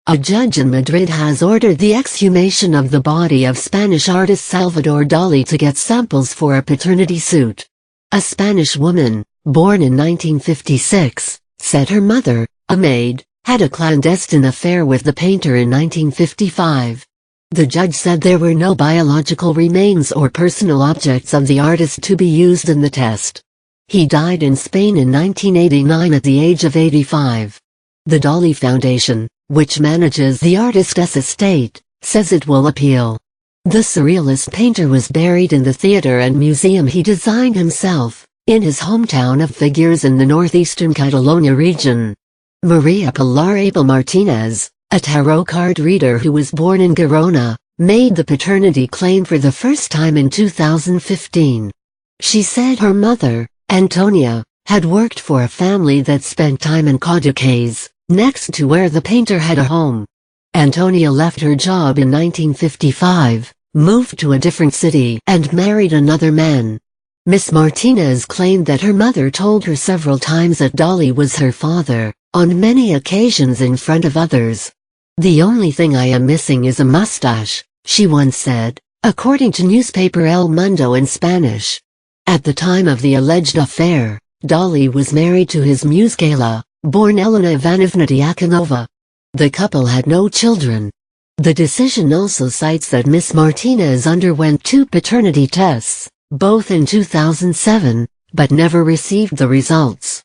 A judge in Madrid has ordered the exhumation of the body of Spanish artist Salvador Dali to get samples for a paternity suit. A Spanish woman, born in 1956, said her mother, a maid, had a clandestine affair with the painter in 1955. The judge said there were no biological remains or personal objects of the artist to be used in the test. He died in Spain in 1989 at the age of 85. The Dali Foundation, which manages the artist's estate, says it will appeal. The surrealist painter was buried in the theater and museum he designed himself, in his hometown of Figueres in the northeastern Catalonia region. Maria Pilar Abel Martinez, a tarot card reader who was born in Girona, made the paternity claim for the first time in 2015. She said her mother, Antonia, had worked for a family that spent time in Caudices, next to where the painter had a home. Antonia left her job in 1955, moved to a different city and married another man. Miss Martinez claimed that her mother told her several times that Dali was her father, on many occasions in front of others. "The only thing I am missing is a mustache," she once said, according to newspaper El Mundo in Spanish. At the time of the alleged affair, Dali was married to his muse Kayla, born Elena Ivanovna Diakonova. The couple had no children. The decision also cites that Miss Martinez underwent 2 paternity tests, both in 2007, but never received the results.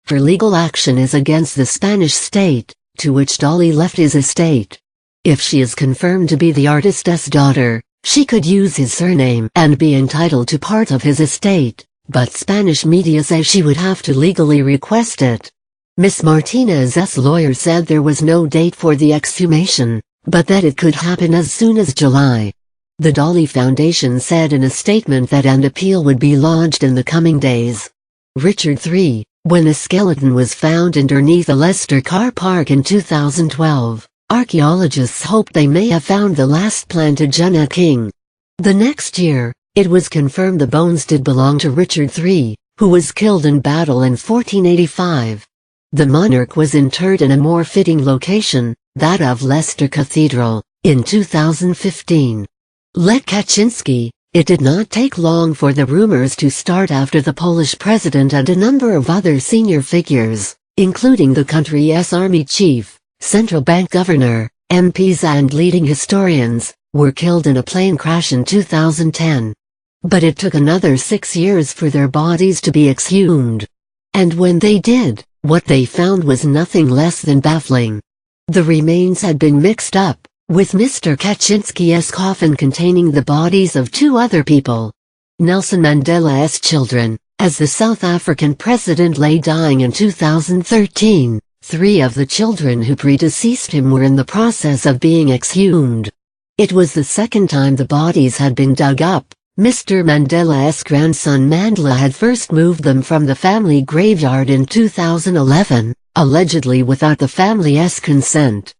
Her legal action is against the Spanish state, to which Dali left his estate. If she is confirmed to be the artist's daughter, she could use his surname and be entitled to part of his estate, but Spanish media say she would have to legally request it. Miss Martinez's lawyer said there was no date for the exhumation, but that it could happen as soon as July. The Dali Foundation said in a statement that an appeal would be lodged in the coming days. Richard III, when a skeleton was found underneath a Leicester car park in 2012, archaeologists hoped they may have found the last Plantagenet king. The next year, it was confirmed the bones did belong to Richard III, who was killed in battle in 1485. The monarch was interred in a more fitting location, that of Leicester Cathedral, in 2015. Lech Kaczynski. It did not take long for the rumors to start after the Polish president and a number of other senior figures, including the country's army chief, central bank governor, MPs and leading historians, were killed in a plane crash in 2010. But it took another 6 years for their bodies to be exhumed. And when they did, what they found was nothing less than baffling. The remains had been mixed up, with Mr. Kaczynski's coffin containing the bodies of 2 other people. Nelson Mandela's children. As the South African president lay dying in 2013, 3 of the children who predeceased him were in the process of being exhumed. It was the second time the bodies had been dug up. Mr. Mandela's grandson Mandela had first moved them from the family graveyard in 2011, allegedly without the family's consent.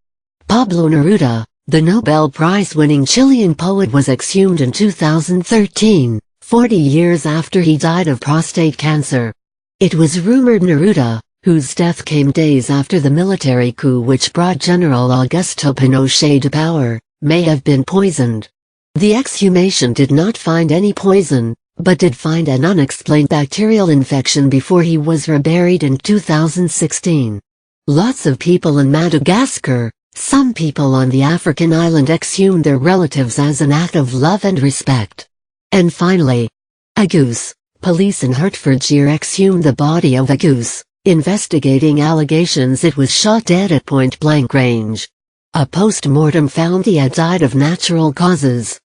Pablo Neruda, the Nobel Prize-winning Chilean poet, was exhumed in 2013, 40 years after he died of prostate cancer. It was rumored Neruda, whose death came days after the military coup which brought General Augusto Pinochet to power, may have been poisoned. The exhumation did not find any poison, but did find an unexplained bacterial infection before he was reburied in 2016. Lots of people in Madagascar, some people on the African island, exhumed their relatives as an act of love and respect. And finally, a goose. Police in Hertfordshire exhumed the body of a goose, investigating allegations it was shot dead at point-blank range. A post-mortem found he had died of natural causes.